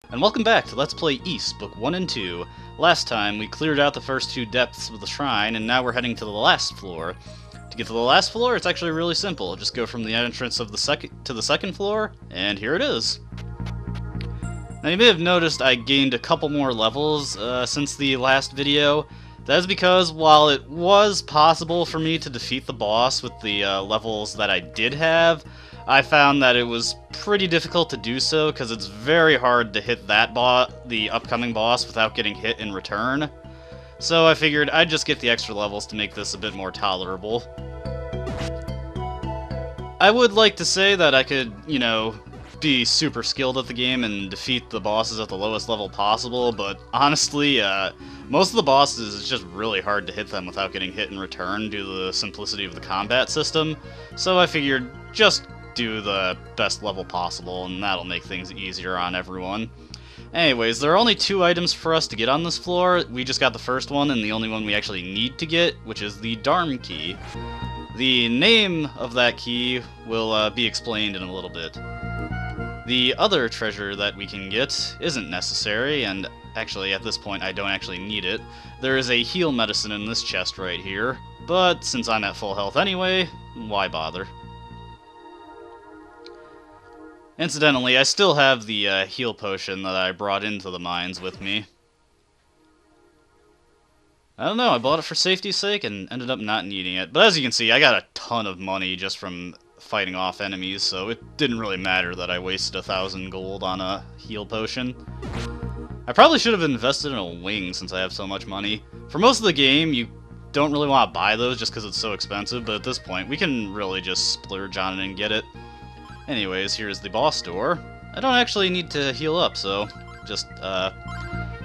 And welcome back to Let's Play East, Book 1 and 2. Last time, we cleared out the first two depths of the shrine, and now we're heading to the last floor. To get to the last floor, it's actually really simple. Just go from the entrance of the second floor, and here it is. Now you may have noticed I gained a couple more levels since the last video. That is because while it was possible for me to defeat the boss with the levels that I did have, I found that it was pretty difficult to do so because it's very hard to hit that the upcoming boss, without getting hit in return. So I figured I'd just get the extra levels to make this a bit more tolerable. I would like to say that I could, be super skilled at the game and defeat the bosses at the lowest level possible, but honestly, most of the bosses, it's just really hard to hit them without getting hit in return due to the simplicity of the combat system. So I figured just do the best level possible, and that'll make things easier on everyone. Anyways, there are only two items for us to get on this floor. We just got the first one, and the only one we actually need to get, which is the Darm key. The name of that key will be explained in a little bit. The other treasure that we can get isn't necessary, and actually at this point I don't actually need it. There is a heal medicine in this chest right here, but since I'm at full health anyway, why bother? Incidentally, I still have the heal potion that I brought into the mines with me. I don't know, I bought it for safety's sake and ended up not needing it. But as you can see, I got a ton of money just from fighting off enemies, so it didn't really matter that I wasted 1,000 gold on a heal potion. I probably should have invested in a wing since I have so much money. For most of the game, you don't really want to buy those just because it's so expensive, but at this point, we can really just splurge on it and get it. Anyways, here's the boss door. I don't actually need to heal up, so just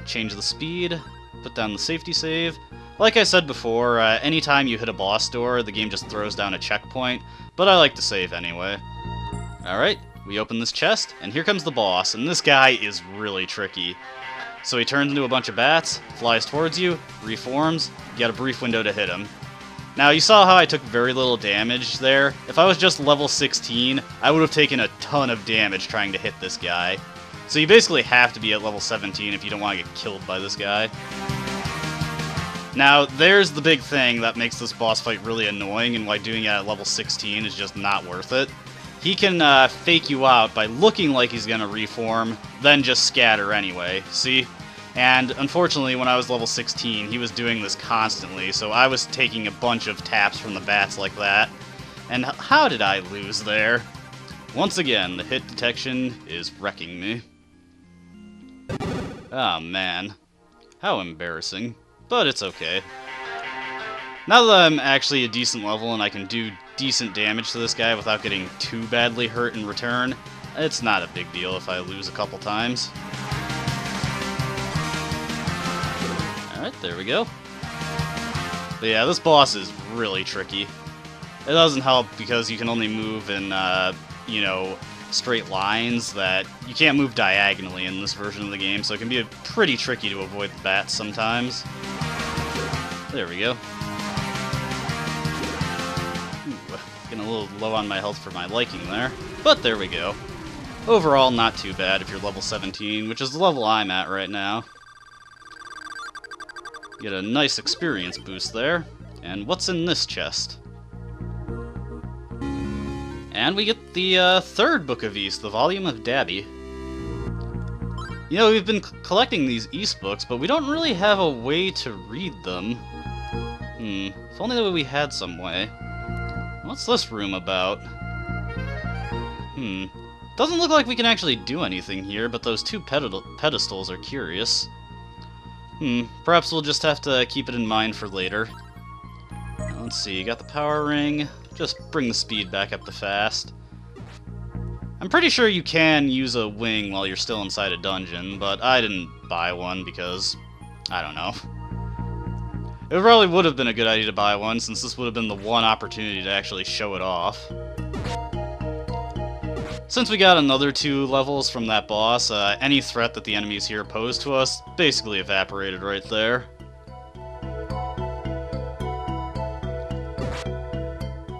change the speed, put down the safety save. Like I said before, anytime you hit a boss door, the game just throws down a checkpoint, but I like to save anyway. Alright, we open this chest, and here comes the boss, and this guy is really tricky. So he turns into a bunch of bats, flies towards you, reforms, you get a brief window to hit him. Now, you saw how I took very little damage there. If I was just level 16, I would have taken a ton of damage trying to hit this guy. So you basically have to be at level 17 if you don't want to get killed by this guy. Now, there's the big thing that makes this boss fight really annoying and why doing it at level 16 is just not worth it. He can fake you out by looking like he's gonna reform, then just scatter anyway, see? And unfortunately, when I was level 16, he was doing this constantly, so I was taking a bunch of taps from the bats like that. And how did I lose there? Once again, the hit detection is wrecking me. Oh man, how embarrassing. But it's okay. Now that I'm actually a decent level and I can do decent damage to this guy without getting too badly hurt in return, it's not a big deal if I lose a couple times. Alright, there we go. But yeah, this boss is really tricky. It doesn't help because you can only move in, straight lines, that you can't move diagonally in this version of the game, so it can be pretty tricky to avoid the bats sometimes. There we go. Ooh, getting a little low on my health for my liking there, but there we go. Overall, not too bad if you're level 17, which is the level I'm at right now. Get a nice experience boost there. And what's in this chest? And we get the third Book of East, the Volume of Dabby. You know, we've been collecting these East books, but we don't really have a way to read them. If only we had some way. What's this room about? Doesn't look like we can actually do anything here, but those two pedestals are curious. Perhaps we'll just have to keep it in mind for later. Let's see, you got the power ring. Just bring the speed back up to fast. I'm pretty sure you can use a wing while you're still inside a dungeon, but I didn't buy one because, I don't know. It probably would have been a good idea to buy one, since this would have been the one opportunity to actually show it off. Since we got another 2 levels from that boss, any threat that the enemies here pose to us basically evaporated right there.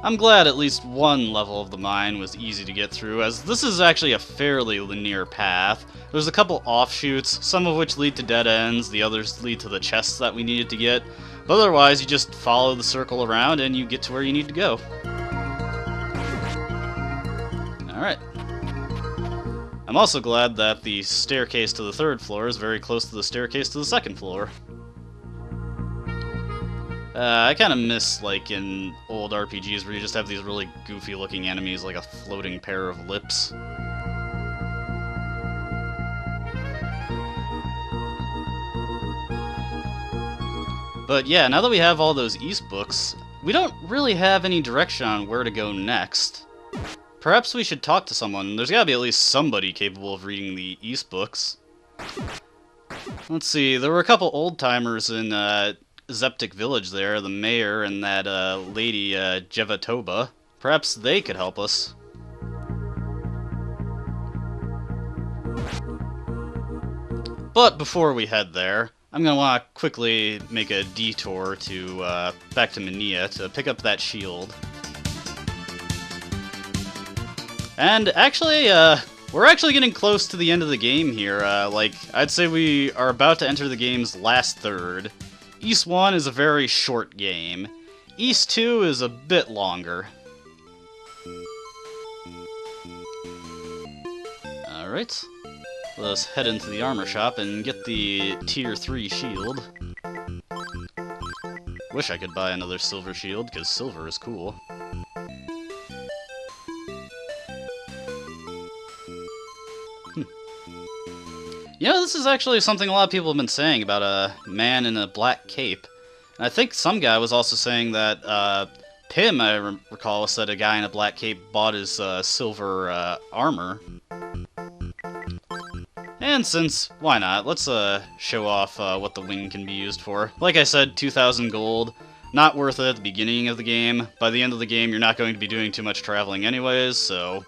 I'm glad at least one level of the mine was easy to get through, as this is actually a fairly linear path. There's a couple offshoots, some of which lead to dead ends, the others lead to the chests that we needed to get, but otherwise you just follow the circle around and you get to where you need to go. Alright. I'm also glad that the staircase to the 3rd floor is very close to the staircase to the 2nd floor. I kind of miss, like, in old RPGs where you just have these really goofy-looking enemies, like a floating pair of lips. But yeah, now that we have all those East books, we don't really have any direction on where to go next. Perhaps we should talk to someone. There's gotta be at least somebody capable of reading the East books. Let's see, there were a couple old-timers in, Zepik village there, the mayor and that lady Jevatoba. Perhaps they could help us. But before we head there, I'm gonna want to quickly make a detour to back to Minia to pick up that shield. And actually, we're actually getting close to the end of the game here. Like, I'd say we are about to enter the game's last third. East 1 is a very short game. East 2 is a bit longer. Alright. Let's head into the armor shop and get the tier 3 shield. Wish I could buy another silver shield, because silver is cool. You know, this is actually something a lot of people have been saying about a man in a black cape. And I think some guy was also saying that, Pim, I recall, said a guy in a black cape bought his silver armor. And since, why not, let's show off what the wing can be used for. Like I said, 2,000 gold. Not worth it at the beginning of the game. By the end of the game, you're not going to be doing too much traveling anyways, so...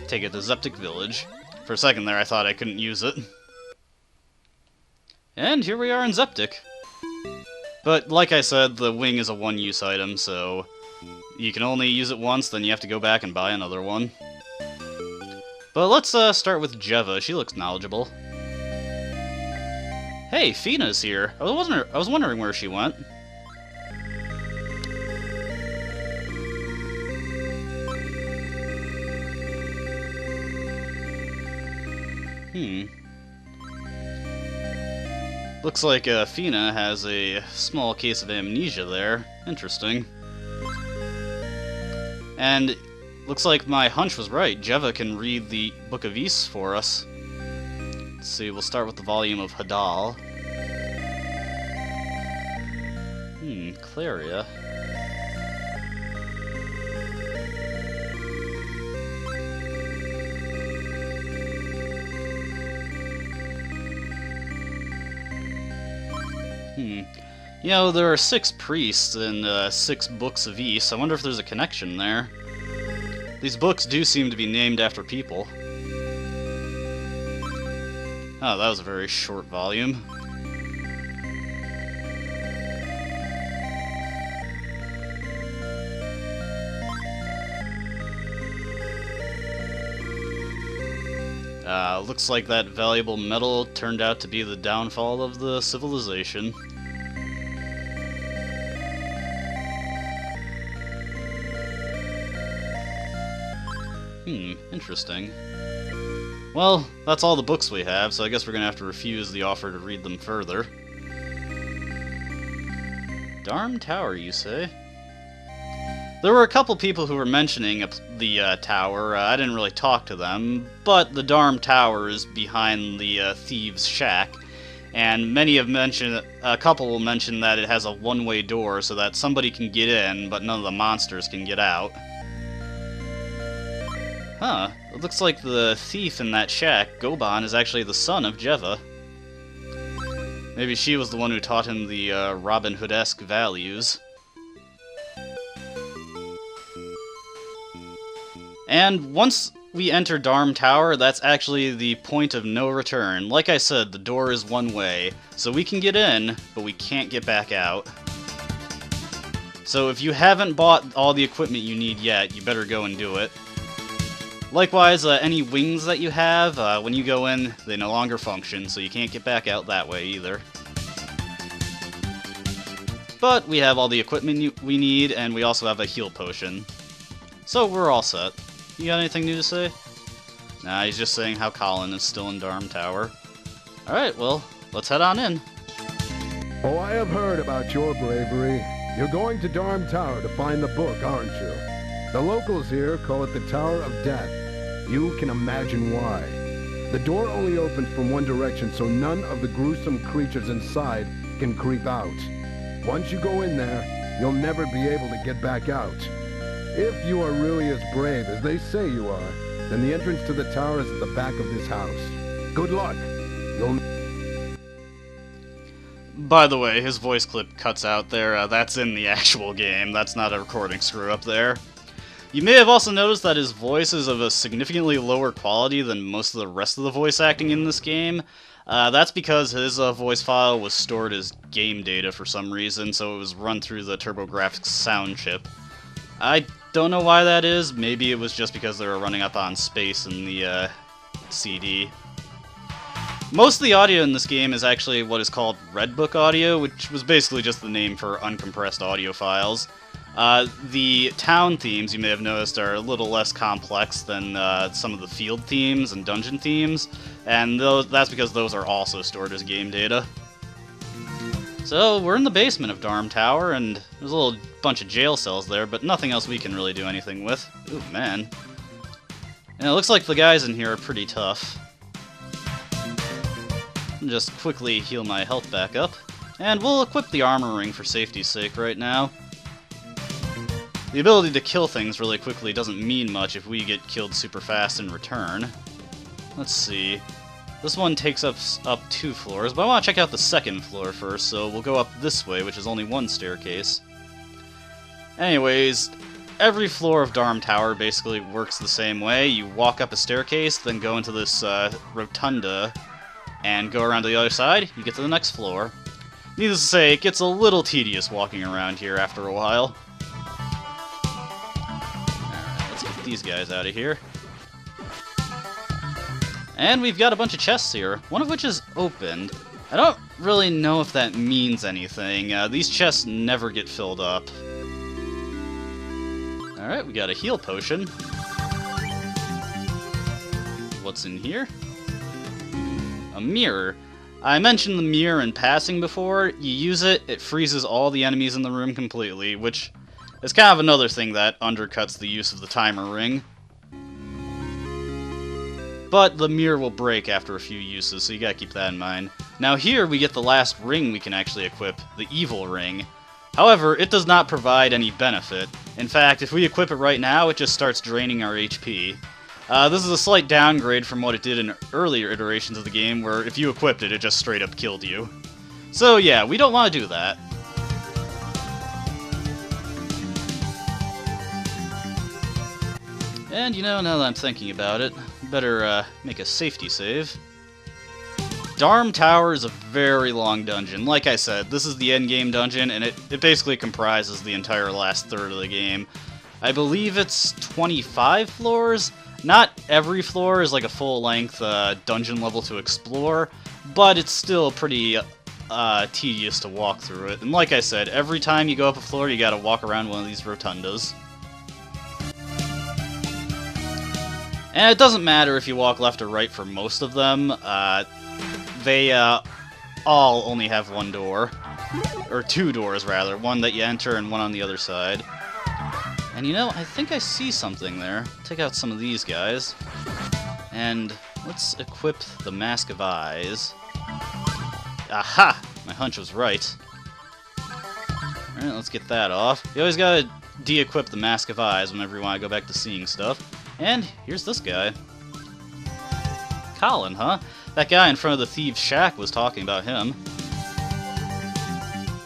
take it to Zepik village. For a second there, I thought I couldn't use it. And here we are in Zepik. But like I said, the wing is a one-use item, so you can only use it once, then you have to go back and buy another one. But let's start with Jeva. She looks knowledgeable. Hey, Fina's here. I was wondering where she went. Looks like Fina has a small case of amnesia there. Interesting. And looks like my hunch was right. Jeva can read the Book of East for us. Let's see, we'll start with the volume of Hadal. Claria. You know, there are 6 priests and 6 books of East. I wonder if there's a connection there. These books do seem to be named after people. Oh, that was a very short volume. Looks like that valuable metal turned out to be the downfall of the civilization. Interesting. Well, that's all the books we have, so I guess we're gonna have to refuse the offer to read them further. Darm Tower, you say? There were a couple people who were mentioning the tower. I didn't really talk to them, but the Darm Tower is behind the Thieves' Shack, and many have mentioned, a couple will mention that it has a one-way door so that somebody can get in, but none of the monsters can get out. Huh, it looks like the thief in that shack, Goban, is actually the son of Jeva. Maybe she was the one who taught him the Robin Hood-esque values. And once we enter Darm Tower, that's actually the point of no return. Like I said, the door is one way, so we can get in, but we can't get back out. So if you haven't bought all the equipment you need yet, you better go and do it. Likewise, any wings that you have, when you go in, they no longer function, so you can't get back out that way either. But we have all the equipment we need, and we also have a heal potion. So we're all set. You got anything new to say? Nah, he's just saying how Colin is still in Darm Tower. Alright, well, let's head on in. Oh, I have heard about your bravery. You're going to Darm Tower to find the book, aren't you? The locals here call it the Tower of Death. You can imagine why. The door only opens from one direction, so none of the gruesome creatures inside can creep out. Once you go in there, you'll never be able to get back out. If you are really as brave as they say you are, then the entrance to the tower is at the back of this house. Good luck. By the way, his voice clip cuts out there. That's in the actual game. That's not a recording screw-up there. You may have also noticed that his voice is of a significantly lower quality than most of the rest of the voice acting in this game. That's because his voice file was stored as game data for some reason, so it was run through the TurboGrafx sound chip. I don't know why that is. Maybe it was just because they were running up on space in the CD. Most of the audio in this game is actually what is called Red Book audio, which was basically just the name for uncompressed audio files. The town themes, you may have noticed, are a little less complex than some of the field themes and dungeon themes, and that's because those are also stored as game data. So, we're in the basement of Darm Tower, and there's a little bunch of jail cells there, but nothing else we can really do anything with. Ooh, man. And it looks like the guys in here are pretty tough. I'll just quickly heal my health back up, and we'll equip the armor ring for safety's sake right now. The ability to kill things really quickly doesn't mean much if we get killed super fast in return. Let's see. This one takes up 2 floors, but I want to check out the second floor first, so we'll go up this way, which is only one staircase. Anyways, every floor of Darm Tower basically works the same way. You walk up a staircase, then go into this rotunda, and go around to the other side, you get to the next floor. Needless to say, it gets a little tedious walking around here after a while. Alright, let's get these guys out of here. And we've got a bunch of chests here, one of which is opened. I don't really know if that means anything. These chests never get filled up. Alright, we got a heal potion. What's in here? A mirror. I mentioned the mirror in passing before. You use it, it freezes all the enemies in the room completely, which is kind of another thing that undercuts the use of the timer ring. But the mirror will break after a few uses, so you gotta keep that in mind. Now here we get the last ring we can actually equip, the Evil Ring. However, it does not provide any benefit. In fact, if we equip it right now, it just starts draining our HP. This is a slight downgrade from what it did in earlier iterations of the game, where if you equipped it, it just straight up killed you. So yeah, we don't want to do that. And you know, now that I'm thinking about it, better make a safety save. Darm Tower is a very long dungeon. Like I said, this is the endgame dungeon, and it basically comprises the entire last third of the game. I believe it's 25 floors. Not every floor is like a full-length dungeon level to explore, but it's still pretty tedious to walk through it. And like I said, every time you go up a floor, you gotta walk around one of these rotundas. And it doesn't matter if you walk left or right for most of them. They all only have one door. Or 2 doors, rather. One that you enter and one on the other side. And you know, I think I see something there. Take out some of these guys. And let's equip the Mask of Eyes. Aha! My hunch was right. Alright, let's get that off. You always gotta de-equip the Mask of Eyes whenever you want to go back to seeing stuff. And here's this guy. Colin, huh? That guy in front of the Thieves' Shack was talking about him.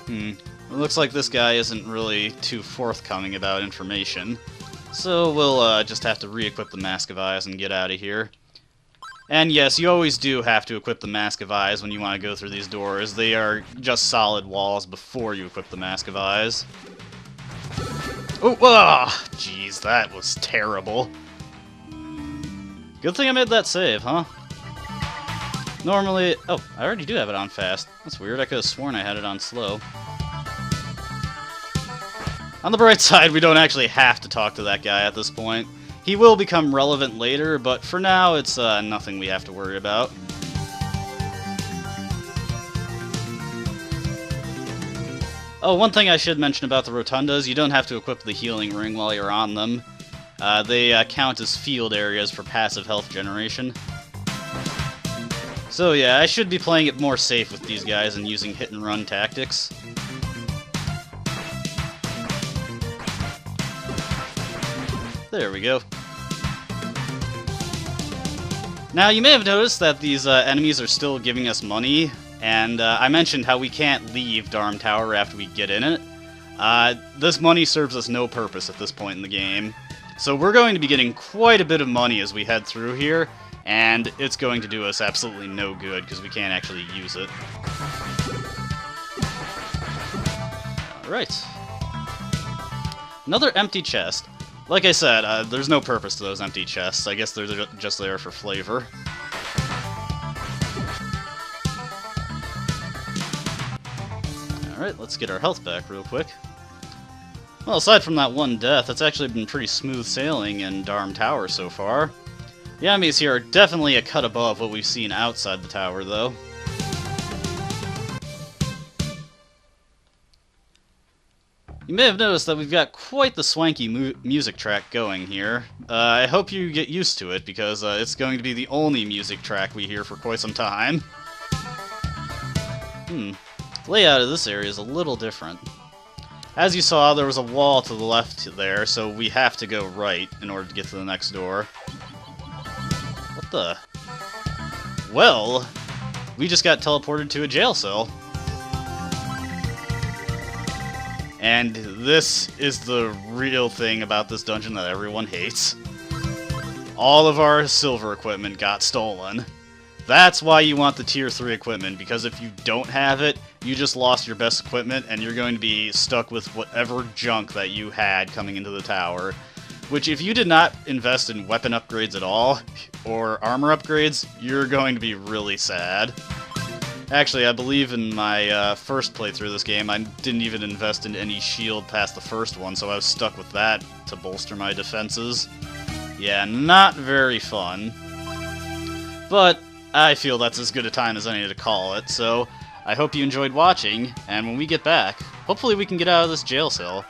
It looks like this guy isn't really too forthcoming about information. So we'll just have to re-equip the Mask of Eyes and get out of here. And yes, you always do have to equip the Mask of Eyes when you want to go through these doors. They are just solid walls before you equip the Mask of Eyes. Oh, ah, jeez, that was terrible. Good thing I made that save, huh? Normally... Oh, I already do have it on fast. That's weird, I could have sworn I had it on slow. On the bright side, we don't actually have to talk to that guy at this point. He will become relevant later, but for now, it's nothing we have to worry about. Oh, one thing I should mention about the rotundas, you don't have to equip the healing ring while you're on them. They count as field areas for passive health generation. So yeah, I should be playing it more safe with these guys and using hit-and-run tactics. There we go. Now, you may have noticed that these enemies are still giving us money, and I mentioned how we can't leave Darm Tower after we get in it. This money serves us no purpose at this point in the game. So we're going to be getting quite a bit of money as we head through here, and it's going to do us absolutely no good because we can't actually use it. Alright. Another empty chest. Like I said, there's no purpose to those empty chests. I guess they're just there for flavor. Alright, let's get our health back real quick. Well, aside from that one death, it's actually been pretty smooth sailing in Darm Tower so far. The enemies here are definitely a cut above what we've seen outside the tower, though. You may have noticed that we've got quite the swanky music track going here. I hope you get used to it, because it's going to be the only music track we hear for quite some time. The layout of this area is a little different. As you saw, there was a wall to the left there, so we have to go right in order to get to the next door. What the? Well, we just got teleported to a jail cell. And this is the real thing about this dungeon that everyone hates. All of our silver equipment got stolen. That's why you want the tier 3 equipment, because if you don't have it, you just lost your best equipment, and you're going to be stuck with whatever junk that you had coming into the tower. Which, if you did not invest in weapon upgrades at all, or armor upgrades, you're going to be really sad. Actually, I believe in my first playthrough of this game, I didn't even invest in any shield past the first one, so I was stuck with that to bolster my defenses. Yeah, not very fun. But I feel that's as good a time as any to call it, so I hope you enjoyed watching, and when we get back, hopefully we can get out of this jail cell.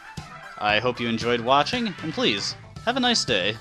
I hope you enjoyed watching, and please, have a nice day.